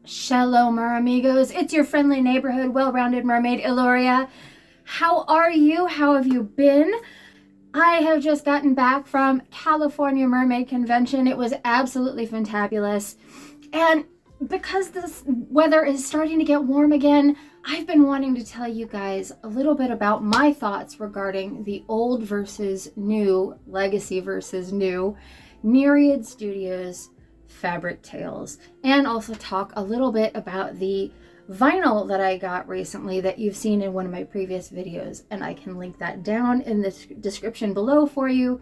Shalom, amigos. It's your friendly neighborhood, well-rounded mermaid, Yl'luria. How are you? How have you been? I have just gotten back from California Mermaid Convention. It was absolutely fantabulous. And because this weather is starting to get warm again, I've been wanting to tell you guys a little bit about my thoughts regarding the old versus new, legacy versus new, Nereid Studios fabric tails, and also talk a little bit about the vinyl that I got recently that you've seen in one of my previous videos, and I can link that down in the description below for you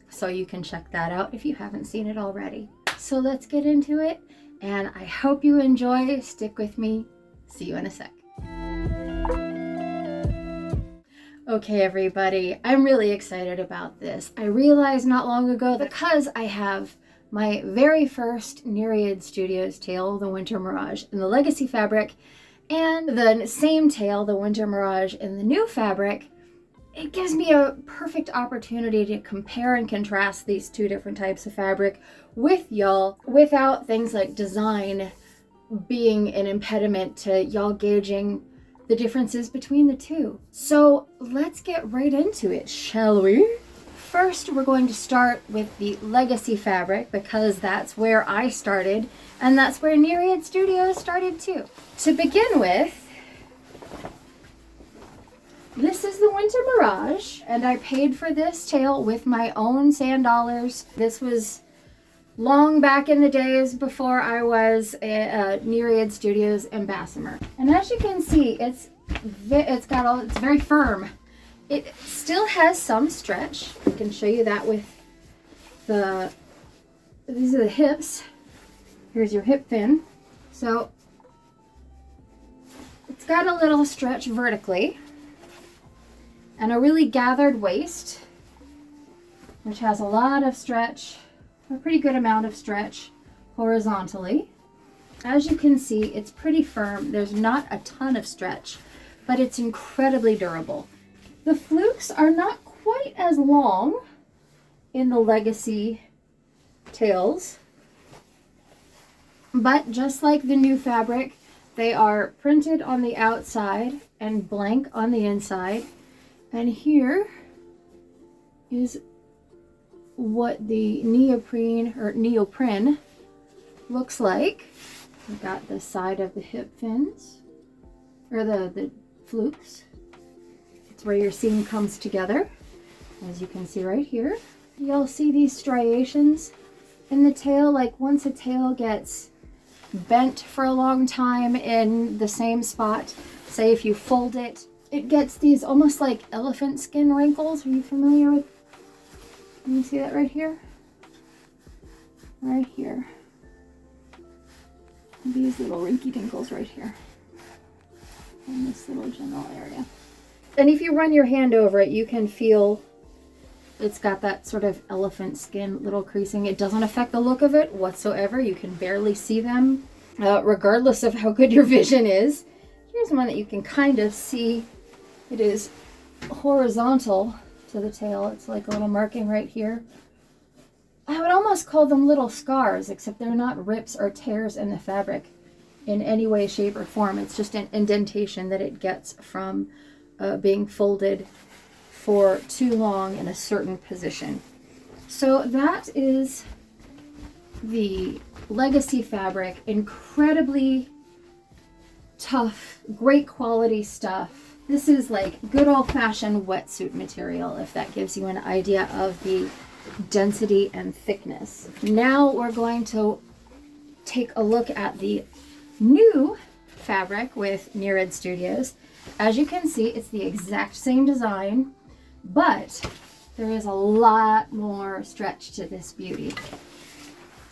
so you can check that out if you haven't seen it already. So let's get into it, and I hope you enjoy. Stick with me. See you in a sec. Okay, everybody, I'm really excited about this. I realized not long ago that because I have my very first Nereid Studios tail, the Winter Mirage, in the legacy fabric, and the same tail, the Winter Mirage, in the new fabric, it gives me a perfect opportunity to compare and contrast these two different types of fabric with y'all without things like design being an impediment to y'all gauging the differences between the two. So let's get right into it, shall we? First, we're going to start with the legacy fabric because that's where I started, and that's where Nereid Studios started too. To begin with, this is the Winter Mirage, and I paid for this tail with my own sand dollars. This was long back in the days before I was a Nereid Studios ambassamer. And as you can see, it's very firm. It still has some stretch. I can show you that with these are the hips. Here's your hip fin. So it's got a little stretch vertically and a really gathered waist, which has a lot of stretch, a pretty good amount of stretch horizontally. As you can see, it's pretty firm. There's not a ton of stretch, but it's incredibly durable. The flukes are not quite as long in the legacy tails, but just like the new fabric, they are printed on the outside and blank on the inside. And here is what the neoprene looks like. We've got the side of the hip fins, or the flukes. Where your seam comes together, as you can see right here. You'll see these striations in the tail. Like once a tail gets bent for a long time in the same spot, say if you fold it, it gets these almost like elephant skin wrinkles. Are you familiar with? Can you see that right here? Right here. These little rinky dinkles right here in this little general area. And if you run your hand over it, you can feel it's got that sort of elephant skin little creasing. It doesn't affect the look of it whatsoever. You can barely see them, regardless of how good your vision is. Here's one that you can kind of see. It is horizontal to the tail. It's like a little marking right here. I would almost call them little scars, except they're not rips or tears in the fabric in any way, shape, or form. It's just an indentation that it gets from being folded for too long in a certain position. So that is the legacy fabric. Incredibly tough, great quality stuff. This is like good old-fashioned wetsuit material, if that gives you an idea of the density and thickness. Now we're going to take a look at the new fabric with Nereid Studios. As you can see, it's the exact same design, but there is a lot more stretch to this beauty,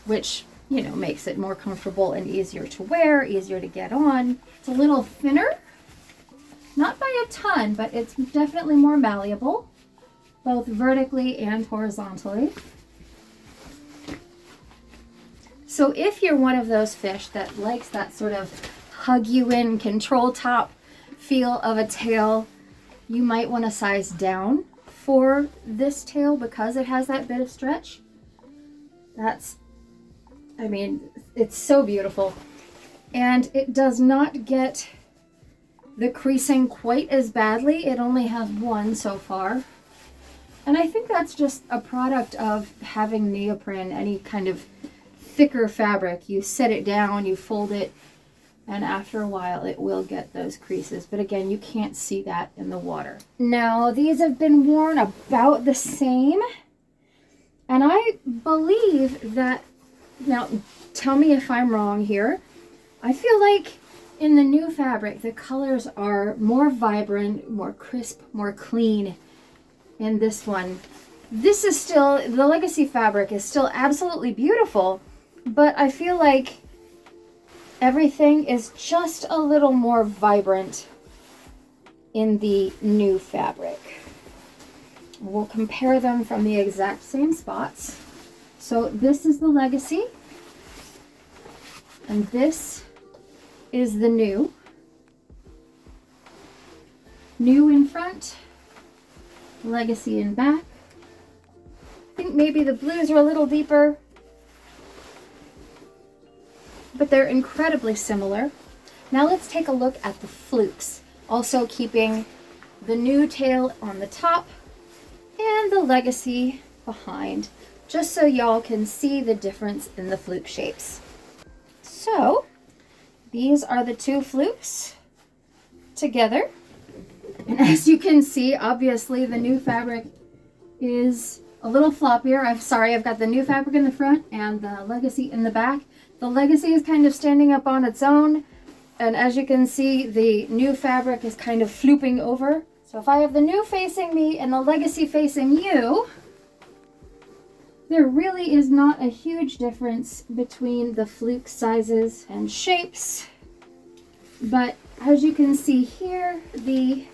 which, you know, makes it more comfortable and easier to wear, easier to get on. It's a little thinner, not by a ton, but it's definitely more malleable, both vertically and horizontally. So if you're one of those fish that likes that sort of hug you in, control top feel of a tail, you might want to size down for this tail because it has that bit of stretch. I mean, it's so beautiful. and it does not get the creasing quite as badly. It only has one so far. And I think that's just a product of having neoprene, any kind of thicker fabric. You set it down, you fold it, and after a while it will get those creases. But again, you can't see that in the water. Now, these have been worn about the same. And I believe that, now tell me if I'm wrong here, I feel like in the new fabric, the colors are more vibrant, more crisp, more clean in this one. This is still, the legacy fabric is still absolutely beautiful, but I feel like everything is just a little more vibrant in the new fabric. We'll compare them from the exact same spots. So this is the legacy, and this is the new. New in front, legacy in back. I think maybe the blues are a little deeper, but they're incredibly similar. Now let's take a look at the flukes, also keeping the new tail on the top and the legacy behind, just so y'all can see the difference in the fluke shapes. So these are the two flukes together. And as you can see, obviously the new fabric is a little floppier. I've got the new fabric in the front and the legacy in the back. The legacy is kind of standing up on its own. And as you can see, the new fabric is kind of flooping over. So if I have the new facing me and the legacy facing you, there really is not a huge difference between the fluke sizes and shapes. But as you can see here, the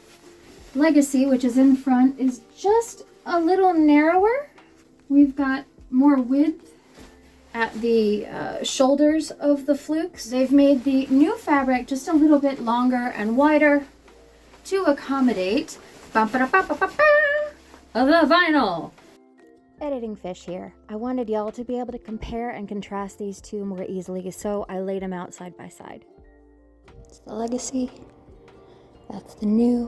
legacy, which is in front, is just a little narrower. We've got more width at the shoulders of the flukes. They've made the new fabric just a little bit longer and wider to accommodate the vinyl. Editing fish here. I wanted y'all to be able to compare and contrast these two more easily, so I laid them out side by side. It's the legacy, that's the new.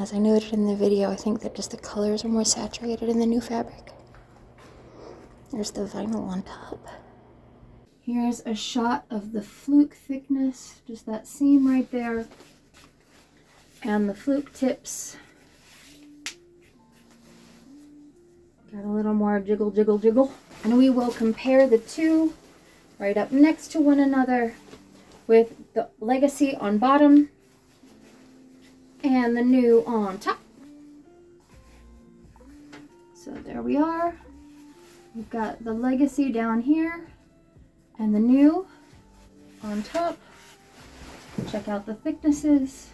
As I noted in the video, I think that just the colors are more saturated in the new fabric. There's the vinyl on top. Here's a shot of the fluke thickness, just that seam right there, and the fluke tips. Got a little more jiggle, jiggle, jiggle. And we will compare the two right up next to one another with the legacy on bottom and the new on top. So there we are. We've got the legacy down here and the new on top. Check out the thicknesses.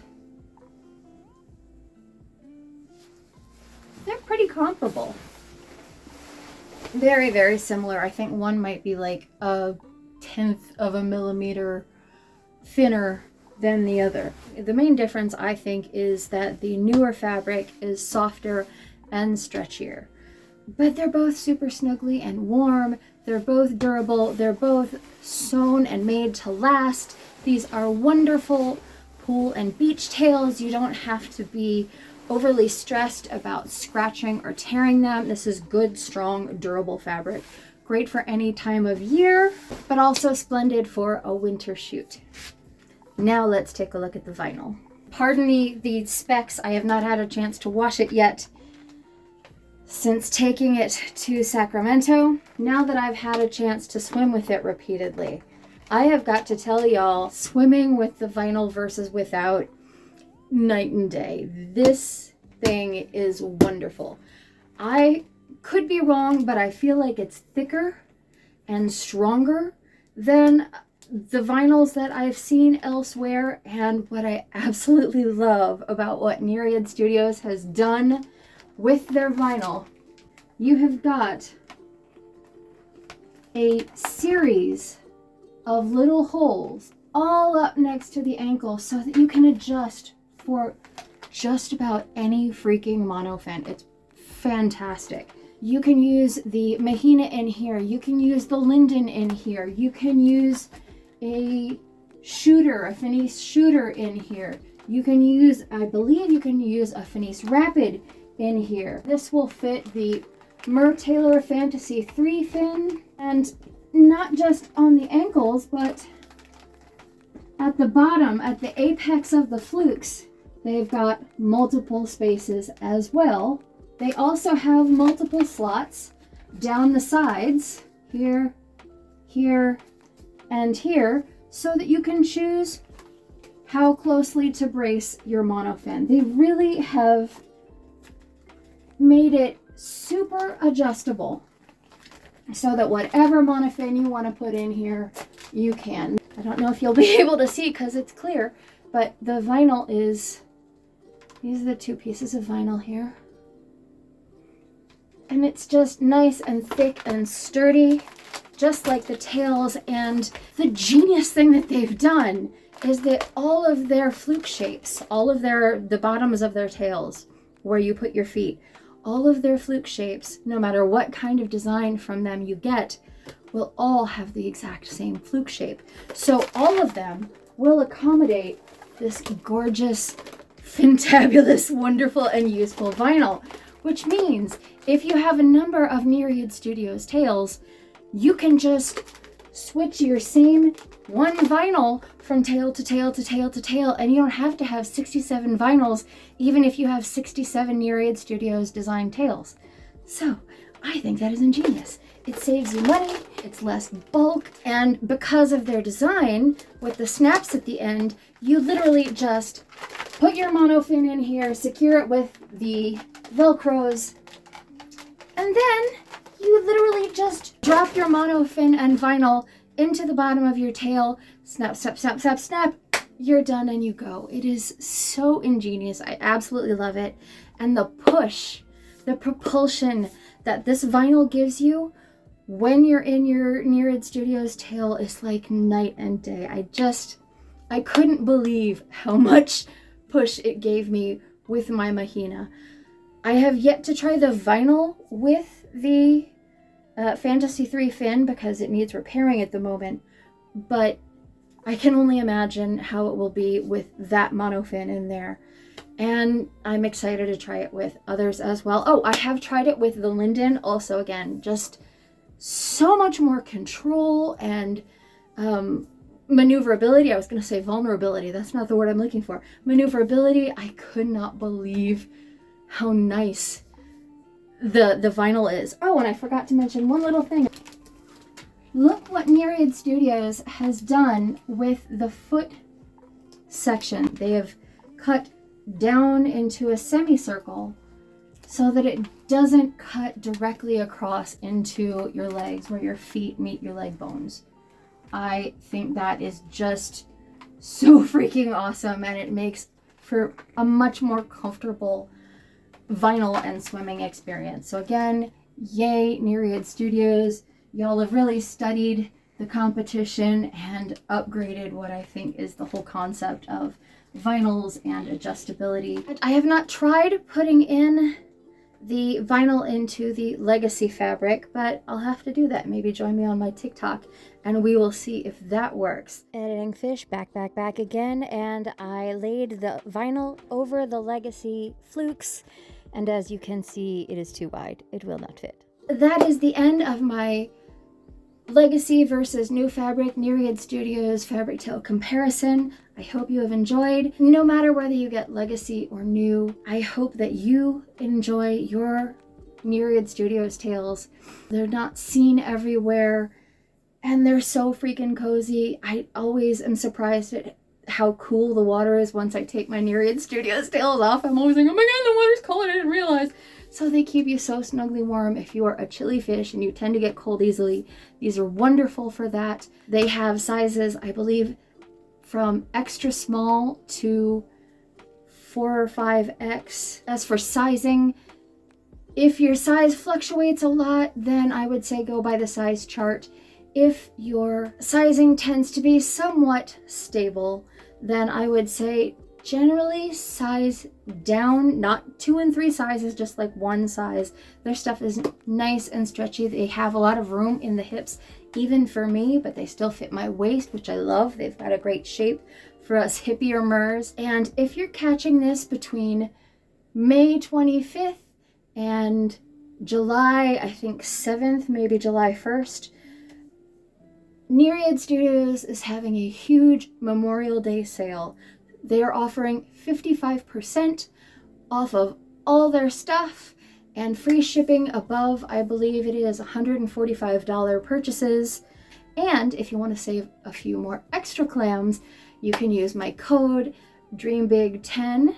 They're pretty comparable. Very, very similar. I think one might be like 1/10 of a millimeter thinner than the other. The main difference, I think, is that the newer fabric is softer and stretchier. But they're both super snuggly and warm. They're both durable. They're both sewn and made to last. These are wonderful pool and beach tails. You don't have to be overly stressed about scratching or tearing them. This is good, strong, durable fabric. Great for any time of year, but also splendid for a winter shoot. Now let's take a look at the vinyl. Pardon me, the specs. I have not had a chance to wash it yet since taking it to Sacramento. Now that I've had a chance to swim with it repeatedly, I have got to tell y'all, swimming with the vinyl versus without, night and day. This thing is wonderful. I could be wrong, but I feel like it's thicker and stronger than the vinyls that I've seen elsewhere. And what I absolutely love about what Nereid Studios has done with their vinyl, you have got a series of little holes all up next to the ankle so that you can adjust for just about any freaking monofin. It's fantastic. You can use the mahina in here. You can use the linden in here. You can use a shooter, a Finese shooter in here. You can use, I believe you can use a Finese rapid in here. This will fit the Mer Fantasy 3 fin, and not just on the ankles, but at the bottom, at the apex of the flukes, they've got multiple spaces as well. They also have multiple slots down the sides, here, here, and here, so that you can choose how closely to brace your monofin. They really have made it super adjustable so that whatever monofin you want to put in here, you can. I don't know if you'll be able to see because it's clear, but the vinyl is, these are the two pieces of vinyl here. And it's just nice and thick and sturdy, just like the tails. And the genius thing that they've done is that all of their fluke shapes, all of the bottoms of their tails, where you put your feet, all of their fluke shapes, no matter what kind of design from them you get, will all have the exact same fluke shape. So all of them will accommodate this gorgeous, fintabulous, wonderful, and useful vinyl, which means if you have a number of Nereid Studios tails, you can just switch your same one vinyl from tail to tail to tail to tail, and you don't have to have 67 vinyls, even if you have 67 Nereid Studios designed tails. So I think that is ingenious. It saves you money, it's less bulk, and because of their design with the snaps at the end, you literally just put your monofin in here, secure it with the Velcros, and then you literally just drop your monofin and vinyl into the bottom of your tail, snap, snap, snap, snap, snap, you're done and you go. It is so ingenious. I absolutely love it. And the push, the propulsion that this vinyl gives you when you're in your Nereid Studios tail is like night and day. I couldn't believe how much push it gave me with my mahina. I have yet to try the vinyl with the Fantasy 3 fin because it needs repairing at the moment, but I can only imagine how it will be with that monofin in there. And I'm excited to try it with others as well. Oh, I have tried it with the linden also. Again, just so much more control and maneuverability. I was going to say vulnerability. That's not the word I'm looking for. Maneuverability. I could not believe how nice the vinyl is. Oh, and I forgot to mention one little thing. Look what Nereid Studios has done with the foot section. They have cut down into a semicircle so that it doesn't cut directly across into your legs where your feet meet your leg bones. I think that is just so freaking awesome, and it makes for a much more comfortable vinyl and swimming experience. So again, yay Nereid Studios. Y'all have really studied the competition and upgraded what I think is the whole concept of vinyls and adjustability. I have not tried putting in the vinyl into the legacy fabric, but I'll have to do that. Maybe join me on my TikTok and we will see if that works. Editing fish, back again, and I laid the vinyl over the legacy flukes, and as you can see, it is too wide. It will not fit. That is the end of my legacy versus new fabric Nereid Studios fabric tail comparison. I hope you have enjoyed. No matter whether you get legacy or new, I hope that you enjoy your Nereid Studios tails. They're not seen everywhere and they're so freaking cozy. I always am surprised at how cool the water is once I take my Nereid Studios tails off. I'm always like, oh my god, the water's cold, I didn't realize. So they keep you so snugly warm if you are a chilly fish and you tend to get cold easily. These are wonderful for that. They have sizes, I believe, from extra small to 4 or 5X. As for sizing, if your size fluctuates a lot, then I would say go by the size chart. If your sizing tends to be somewhat stable, then I would say generally size down, not 2 and 3 sizes, just like 1 size. Their stuff is nice and stretchy. They have a lot of room in the hips, even for me, but they still fit my waist, which I love. They've got a great shape for us hippier mers. And if you're catching this between May 25th and July, I think 7th, maybe July 1st, Nereid Studios is having a huge Memorial Day sale. They are offering 55% off of all their stuff and free shipping above, I believe it is $145 purchases. And if you want to save a few more extra clams, you can use my code DREAMBIG10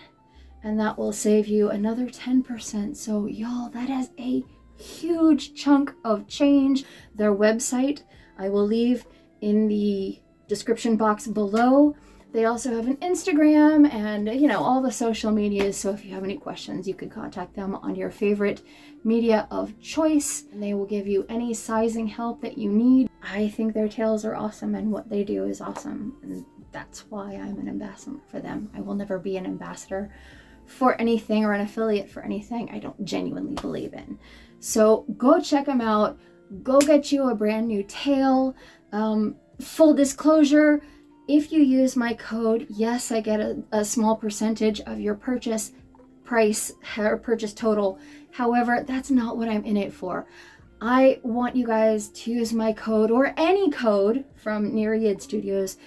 and that will save you another 10%. So y'all, that is a huge chunk of change. Their website, I will leave in the description box below. They also have an Instagram and, you know, all the social medias. So if you have any questions, you can contact them on your favorite media of choice and they will give you any sizing help that you need. I think their tails are awesome and what they do is awesome. And that's why I'm an ambassador for them. I will never be an ambassador for anything or an affiliate for anything I don't genuinely believe in. So go check them out. Go get you a brand new tail. Full disclosure, if you use my code, yes, I get a small percentage of your purchase price or purchase total. However, that's not what I'm in it for. I want you guys to use my code or any code from Nereid Studios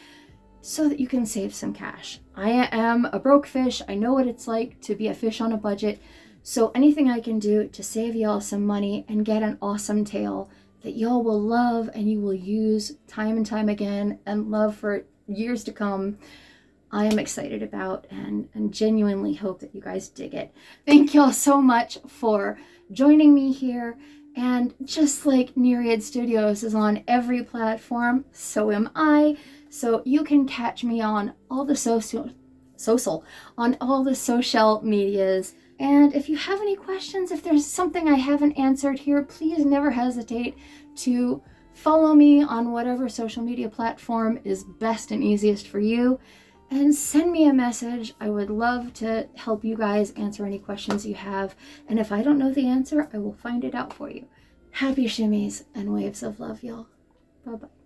so that you can save some cash. I am a broke fish. I know what it's like to be a fish on a budget. So anything I can do to save y'all some money and get an awesome tail that y'all will love and you will use time and time again and love for years to come, I am excited about and genuinely hope that you guys dig it. Thank y'all so much for joining me here. And just like Nereid Studios is on every platform, so am I. So you can catch me on all the social medias. And if you have any questions, if there's something I haven't answered here, please never hesitate to follow me on whatever social media platform is best and easiest for you. And send me a message. I would love to help you guys answer any questions you have. And if I don't know the answer, I will find it out for you. Happy shimmies and waves of love, y'all. Bye-bye.